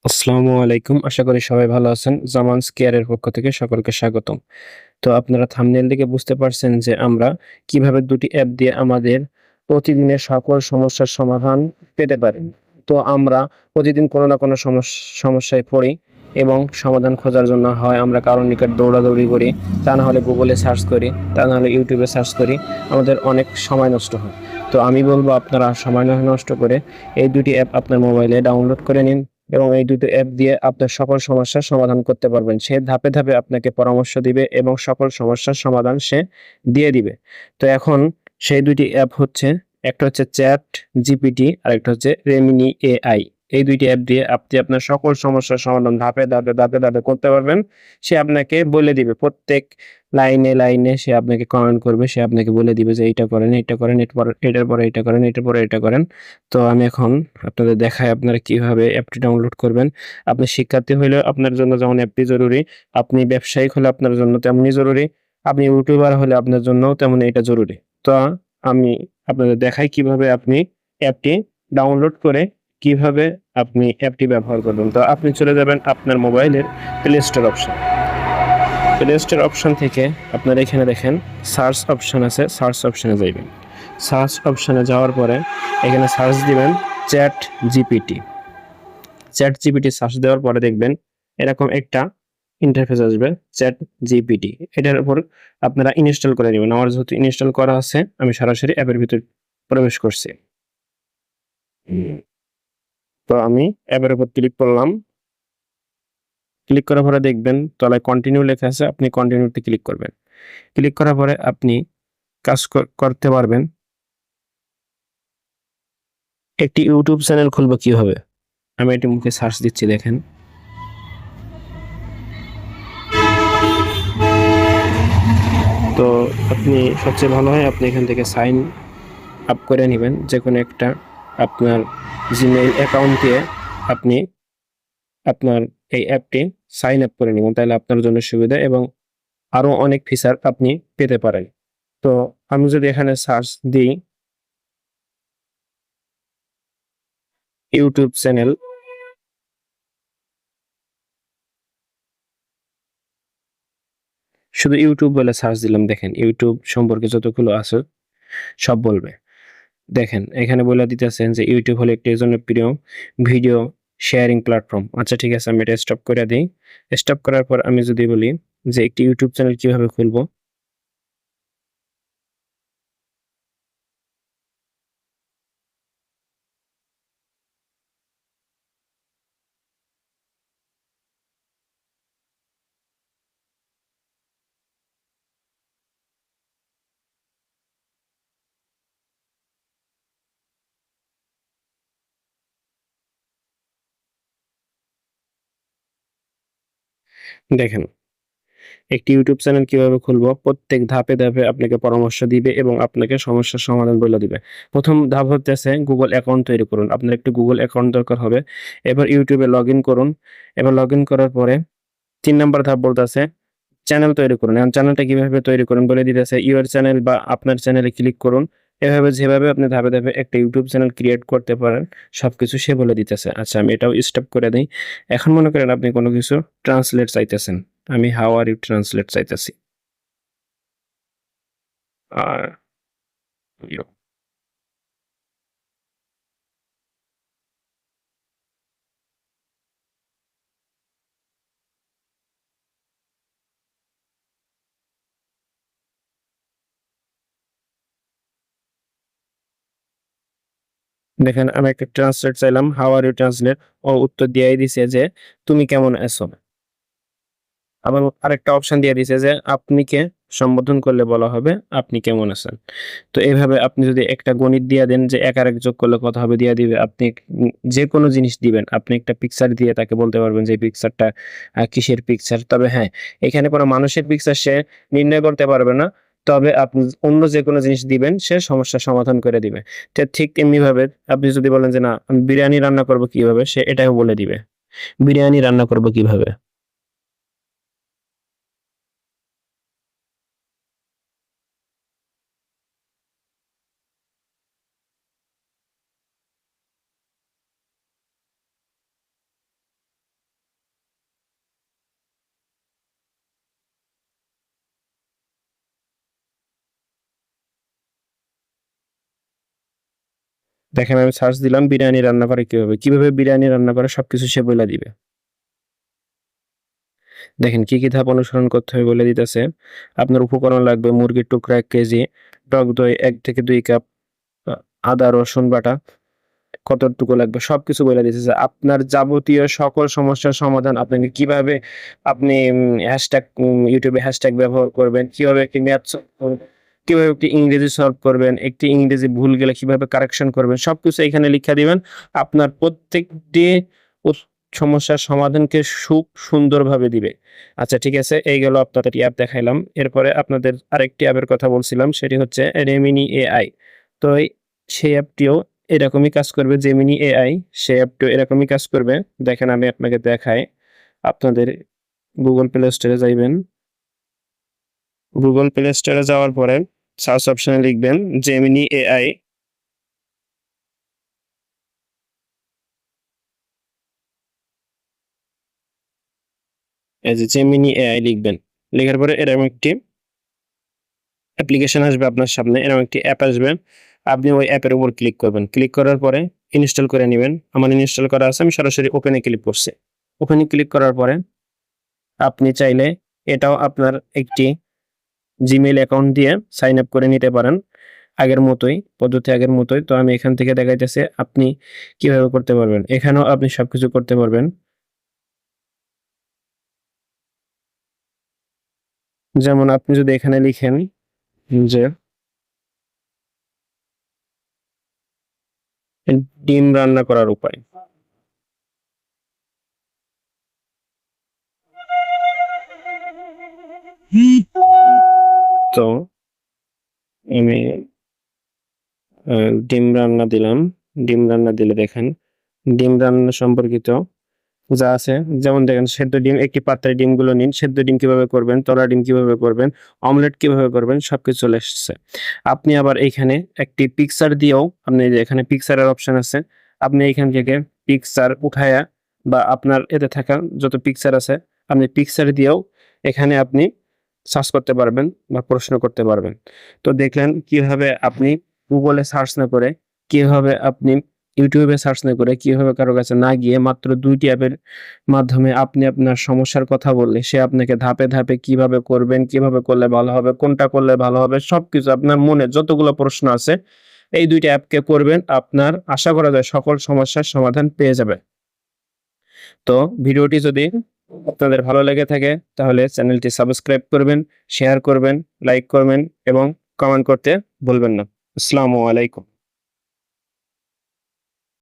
আসসালামু আলাইকুম। আশা করি সবাই ভালো আছেন। জামানস কেয়ারের পক্ষ থেকে সকলকে স্বাগতম। তো আপনারা থাম্বনেল দেখে বুঝতে পারছেন যে আমরা কিভাবে দুটি অ্যাপ দিয়ে আমাদের প্রতিদিনের সকল সমস্যার সমাধান পেতে পারি। তো আমরা প্রতিদিন কোনো না কোনো সমস্যায় পড়ি এবং সমাধান খোঁজার জন্য হয় আমরা কারোর নিকট দৌড়াদৌড়ি করি, তা না হলে গুগলে সার্চ করি, তা না হলে ইউটিউবে সার্চ করি। আমাদের অনেক সময় নষ্ট হয়। তো আমি বলব আপনারা সময় না নষ্ট করে এই দুটি অ্যাপ আপনার মোবাইলে ডাউনলোড করে নিন এবং এই দুটো অ্যাপ দিয়ে আপনার সকল সমস্যার সমাধান করতে পারবেন। সে ধাপে ধাপে আপনাকে পরামর্শ দিবে এবং সকল সমস্যার সমাধান সে দিয়ে দিবে। তো এখন সেই দুটি অ্যাপ হচ্ছে, একটা হচ্ছে চ্যাট জিপিটি আর একটা হচ্ছে রেমিনি এআই। এই দুইটি অ্যাপ দিয়ে আপনি আপনার সকল সমস্যার সমাধান ধাপে ধাপে ধাপে ধাপে করতে পারবেন। সে আপনাকে বলে দিবে প্রত্যেক লাইনে লাইনে, সে আপনাকে কমেন্ট করবে, সে আপনাকে বলে দিবে যে এইটা করেন, এইটা করেন, এটার পরে এটা করেন, এটার পরে এটা করেন। তো আমি এখন আপনাদের দেখাই আপনারা কিভাবে অ্যাপটি ডাউনলোড করবেন। আপনি শিক্ষার্থী হইলেও আপনার জন্য যেমন অ্যাপটি জরুরি, আপনি ব্যবসায়িক হলে আপনার জন্য তেমনি জরুরি, আপনি ইউটিউবার হলে আপনার জন্যও তেমনি এটা জরুরি। তো আমি আপনাদের দেখাই কিভাবে আপনি অ্যাপটি ডাউনলোড করে কিভাবে আপনি অ্যাপটি ব্যবহার করবেন। তো আপনি চলে যাবেন আপনার মোবাইলের play store option. Play store option থেকে আপনারা এখানে দেখেন সার্চ অপশন আছে, সার্চ অপশনে যাইবেন। সার্চ অপশনে যাওয়ার পরে এখানে সার্চ দিবেন chat GPT. Chat GPT search দেওয়ার পরে দেখবেন এরকম একটা ইন্টারফেস আসবে, চ্যাট জিপিটি। এটার উপর আপনারা ইনস্টল করে নেবেন। আমার যেহেতু ইনস্টল করা আছে, আমি সরাসরি অ্যাপের ভিতর প্রবেশ করছি। তো আমি অ্যাপের উপর ক্লিক করলাম। ক্লিক করার পরে দেখবেন তলায় কন্টিনিউ লেখা আছে, আপনি কন্টিনিউতে ক্লিক করবেন। ক্লিক করার পরে আপনি কাজ করতে পারবেন। একটি ইউটিউব চ্যানেল খুলবো কিভাবে, আমি এটি মুখে সার্চ দিচ্ছি, দেখেন। তো আপনি সবচেয়ে ভালো হয় আপনি এখান থেকে সাইন আপ করে নেবেন, যে কোনো একটা আপনার জিমেইল অ্যাকাউন্ট দিয়ে আপনি আপনার এই অ্যাপটি সাইন আপ করে নেবেন, তাহলে আপনার জন্য সুবিধা এবং আরো অনেক ফিচার আপনি পেতে পারেন। তো আমি যদি এখানে সার্চ দিই ইউটিউব চ্যানেল, শুধু ইউটিউব বলে সার্চ দিলাম, দেখেন ইউটিউব সম্পর্কে যতগুলো আছে সব বলবে। দেখেন এখানে বলে দিতেছেন যে ইউটিউব হলো একটি জনপ্রিয় ভিডিও শেয়ারিং প্ল্যাটফর্ম। আচ্ছা ঠিক আছে, আমি এটা স্টপ করে দিই। স্টপ করার পর আমি যদি বলি যে একটি ইউটিউব চ্যানেল কিভাবে খুলবো, দেখেন একটি ইউটিউব চ্যানেল কিভাবে খুলবো, প্রত্যেক ধাপে ধাপে আপনাকে পরামর্শ দিবে এবং আপনাকে সমস্যার সমাধান বলে দিবে। প্রথম ধাপ হচ্ছে গুগল অ্যাকাউন্ট তৈরি করুন। আপনার একটি গুগল অ্যাকাউন্ট দরকার হবে। এবার ইউটিউবে লগ ইন করুন। এবার লগ ইন করার পরে ৩ নম্বর ধাপ বলতেছে চ্যানেল তৈরি করুন। এখন চ্যানেলটা কিভাবে তৈরি করুন বলে দিতেছে, ইউর চ্যানেল বা আপনার চ্যানেলে ক্লিক করুন। এভাবে যেভাবে আপনি ধাপে ধাপে একটা ইউটিউব চ্যানেল ক্রিয়েট করতে পারেন সবকিছু সে বলে দিতেছে। আচ্ছা আমি এটাও স্টপ করে দিই। এখন মনে করেন আপনি কোনো কিছু ট্রান্সলেট চাইতেছেন, আমি হাউ আর ইউ ট্রান্সলেট চাইতেছি। আর ইউ, দেখেন আমি একটা ট্রান্সলেট চাইলাম, হাউ আর ইউ ট্রান্সলেট, ও উত্তর দিয়েই দিছে যে তুমি কেমন আছো। আবার আরেকটা অপশন দিয়ে দিছে যে আপনি কে সম্বোধন করলে বলা হবে আপনি কেমন আছেন। তো এইভাবে আপনি যদি একটা গণিত দিয়ে দেন যে এক আর এক যোগ করলে কত হবে দিয়ে দিবে। আপনি যে কোনো জিনিস দিবেন, আপনি একটা পিকচার দিয়ে তাকে বলতে পারবেন যে এই পিকচারটা কিসের পিকচার। তবে হ্যাঁ, এখানে কোনো মানুষের পিকচার সে নির্ণয় করতে পারবে না। তবে আপনি অন্য যে কোনো জিনিস দিবেন সে সমস্যার সমাধান করে দিবে। তো ঠিক তেমনি ভাবে আপনি যদি বলেন যে না আমি বিরিয়ানি রান্না করব কিভাবে, সে এটাও বলে দিবে বিরিয়ানি রান্না করব কিভাবে। দেখেন আমি সার্চ দিলাম বিরিয়ানি রান্না করে কিভাবে বিরিয়ানি রান্না করে সবকিছু সে বলে দিবে। দেখেন কি কি ধাপ অনুসরণ করতে হবে বলে দিতেছে। আপনার উপকরণ লাগবে মুরগির টুকরা 1 কেজি, টক দই 1 থেকে 2 কাপ, আ আদা রসুন বাটা কতটুকু লাগবে সবকিছু বলে দিতেছে। আপনার যাবতীয় সকল সমস্যার সমাধান আপনাকে কিভাবে আপনি হ্যাশট্যাগ YouTube এ হ্যাশট্যাগ ব্যবহার করবেন, কিভাবে একটি ম্যাথ সলভ করবেন, কিভাবে একটি ইংরেজি সলভ করবেন, একটি ইংরেজি ভুল গেলে কিভাবে কারেকশন করবেন সবকিছু এখানে লিখা দিবেন। আপনার প্রত্যেকটি উস সমস্যার সমাধানকে সুন্দরভাবে দিবে। আচ্ছা ঠিক আছে, এই গেল আপনাদের অ্যাপ দেখাইলাম। এরপরে আপনাদের আরেকটি অ্যাপের কথা বলছিলাম সেটি হচ্ছে Remini AI। তো সেই অ্যাপটিও এরকমই কাজ করবে Gemini AI, সে অ্যাপটিও এরকমই কাজ করবে। দেখেন আমি আপনাকে দেখাই। আপনাদের Google Play Store এ যাইবেন। Google Play Store এ যাওয়ার পরে সার্চ অপশনে লিখবেন Gemini AI। এই যে Gemini AI লিখবেন। লেখার পরে এরকম একটি অ্যাপ্লিকেশন আসবে আপনার সামনে, এরকম একটি অ্যাপ আসবে। আপনি ওই অ্যাপের উপর ক্লিক করবেন। ক্লিক করার পরে ইনস্টল করে নিবেন। আমার ইনস্টল করা আছে, আমি সরাসরি ওপেনে ক্লিক করছি। ওপেনে ক্লিক করার পরে আপনি চাইলে এটাও আপনার একটি Gmail অ্যাকাউন্ট দিয়ে সাইন আপ করে নিতে পারেন। আগের মতোই, পদ্ধতি আগের মতোই। তো আমি এখান থেকে দেখাইতেছি আপনি কিভাবে করতে পারবেন। এখানেও আপনি সবকিছু করতে পারবেন। যেমন আপনি যদি এখানে লিখেন যে ডিম রান্না করার উপায়। তো আমি ডিম রান্না দিলাম। ডিম রান্না দিলে দেখেন ডিম রান্না সম্পর্কিত যা আছে, যেমন দেখেন সেদ্ধ ডিম, একটি পাত্রে ডিমগুলো নিন, সেদ্ধ ডিম কিভাবে করবেন, তলা ডিম কিভাবে করবেন, অমলেট কিভাবে করবেন সবকিছু চলে এসেছে। আপনি আবার এইখানে একটি পিকচার দিয়েও, আপনি যে এখানে পিকচারের অপশন আছে, আপনি এইখান থেকে পিকচার উঠায়া বা আপনার এতে থাকা যত পিকচার আছে আপনি পিকচার দিয়েও এখানে আপনি সার্চ করতে পারবেন বা প্রশ্ন করতে পারবেন। তো দেখলেন কিভাবে আপনি গুগলে সার্চ না করে, কিভাবে আপনি ইউটিউবে সার্চ না করে, কিভাবে কারো কাছে না গিয়ে মাত্র ২ টি অ্যাপের মাধ্যমে আপনি আপনার সমস্যার কথা বললে সে আপনাকে ধাপে, ধাপে কিভাবে করবেন, কিভাবে করলে ভালো হবে, কোনটা করলে ভালো হবে সবকিছু আপনার মনে যতগুলো প্রশ্ন আছে এই ২ টা অ্যাপকে করবেন, আপনার আশা করা যায় সকল সমস্যার সমাধান পেয়ে যাবেন। তো ভিডিওটি যদি আপনাদের ভালো লেগে থাকে তাহলে চ্যানেলটি সাবস্ক্রাইব করবেন, শেয়ার করবেন, লাইক করবেন এবং কমেন্ট করতে ভুলবেন না। আসসালামু আলাইকুম।